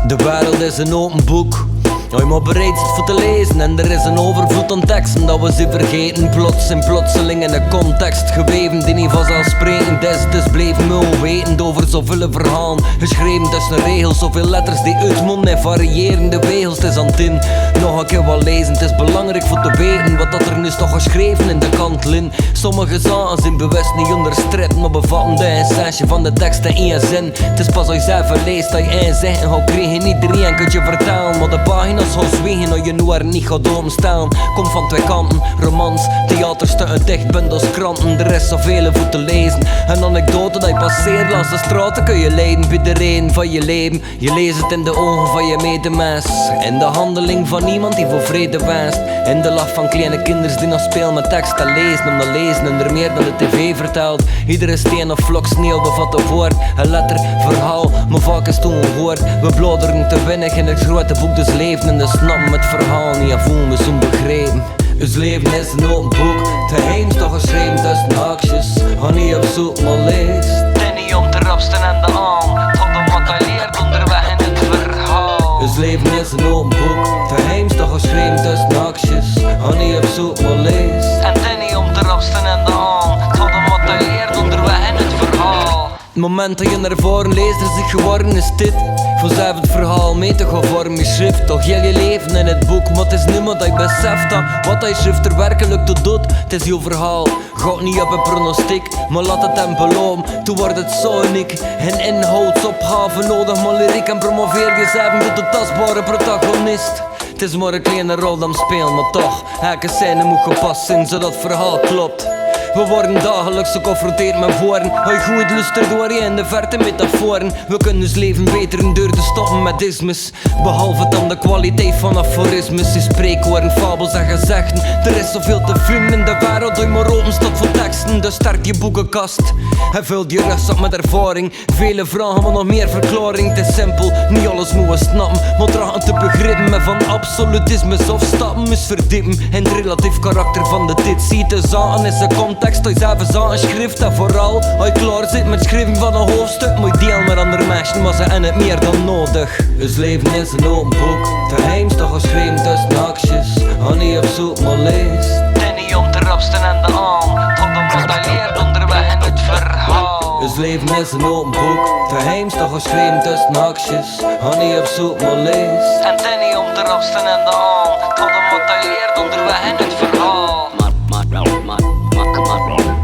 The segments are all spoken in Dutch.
De wereld is een open boek. Als je maar bereid zit voor te lezen en er is een overvloed aan teksten dat we ze vergeten. Plots en plotseling in een context geweven die niet vanzelfsprekend is. Dus bleven we onwetend over zoveel verhalen, geschreven tussen regels, zoveel letters die uitmonden en variërende wegels. Het is aan het in, nog een keer wat lezen. Het is belangrijk voor te weten wat dat er nu is toch geschreven in de kantlin. Sommige zaken zijn bewust niet onderstript, maar bevatten de essentie van de tekst in één zin. Het is pas als je zelf leest dat je één zegt en gaat krijgen. Iedereen kunt je vertellen, maar de pagina's gaan zwegen als je nu er niet gaat openstaan. Komt van twee kanten, romans, theaterstukken, dichtbundels, kranten. Er is zoveel voor te lezen. Een anekdote dat je passeert langs de straten kun je leiden bij de reden van je leven. Je leest het in de ogen van je medemens, in de handeling van iemand die voor vrede wenst, in de lach van kleine kinderen die nog spelen met tekst te lezen. Om te lezen en er meer dan de tv vertelt. Iedere steen of vlok sneeuw bevat een woord, een letter, verhaal, maar vaak is toen een woord. We bladeren te weinig in het grote boek des levens en de snappen het verhaal niet en voelen we zo'n begrepen. Ons leven is een open boek, het geheim is toch geschreven tussen haakjes. Ga niet op zoek maar lees. Het is niet om te rapsten en de aan, tot om wat hij leert onderweg in het verhaal. Ons leven is een open boek, het geheim is toch geschreven tussen haakjes. Ga niet op zoek maar lees. En het is niet om te rapsten en de aan, tot om wat hij leert onderweg in het verhaal. Het moment dat je naar voren leest is het geworden is dit. Vanzelf het verhaal mee te gaan vormen je schrift. Toch heel je leven in het boek, maar het is nu maar dat je beseft dat wat hij schrift er werkelijk toe doet. Het is je verhaal, gaat niet op een pronostiek, maar laat het hem beloven. Toen wordt het zo uniek, en inhoudsopgave nodig, maar lyriek en promoveer jezelf tot de tastbare protagonist. Het is maar een kleine rol dat hem speelt, maar toch, elke scène moet gepast zijn zodat het verhaal klopt. We worden dagelijks geconfronteerd met woorden. Hoi goed luistert door je in de verte metaforen. We kunnen ons leven beter en deur te stoppen met ismes. Behalve dan de kwaliteit van aforismes. Die spreekwoorden, fabels en gezegden. Er is zoveel te vinden in de wereld dat je maar open staat voor teksten. Dus sterk je boekenkast en vul je rust op met ervaring. Vele vragen, maar nog meer verklaring. Het is simpel, niet alles moeten we snappen, maar trachten te begrijpen met van absolutismes of stappen is verdiepen in het relatief karakter van de dit. Ziet de zaken is een context, als je zelf eens aan een schrift. En vooral, als je klaar zit met schrijven van een hoofdstuk, moet je deel met andere mensen, maar ze hebben het meer dan nodig. Ons leven is een open boek, het geheim is toch geschreven tussen haakjes. Ga niet op zoek maar lees. Het is niet om te rapsten en de aan, tot om wat hij leert onderweg in het verhaal. Ons leven is een open boek, het geheim is toch geschreven tussen haakjes. Ga niet op zoek maar lees. En het is niet om te rapsten en de aan, tot om wat hij leert onderweg in het verhaal.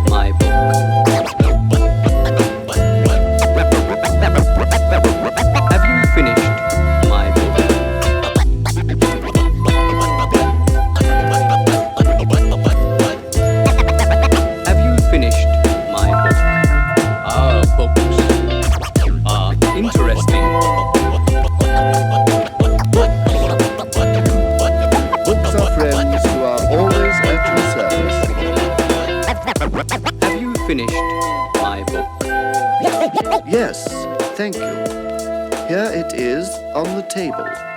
My book. Have you finished my book? Have you finished my book? Books. Interesting. Books are friends who are always at your service. Have you finished my book? Yes, thank you. Here it is on the table.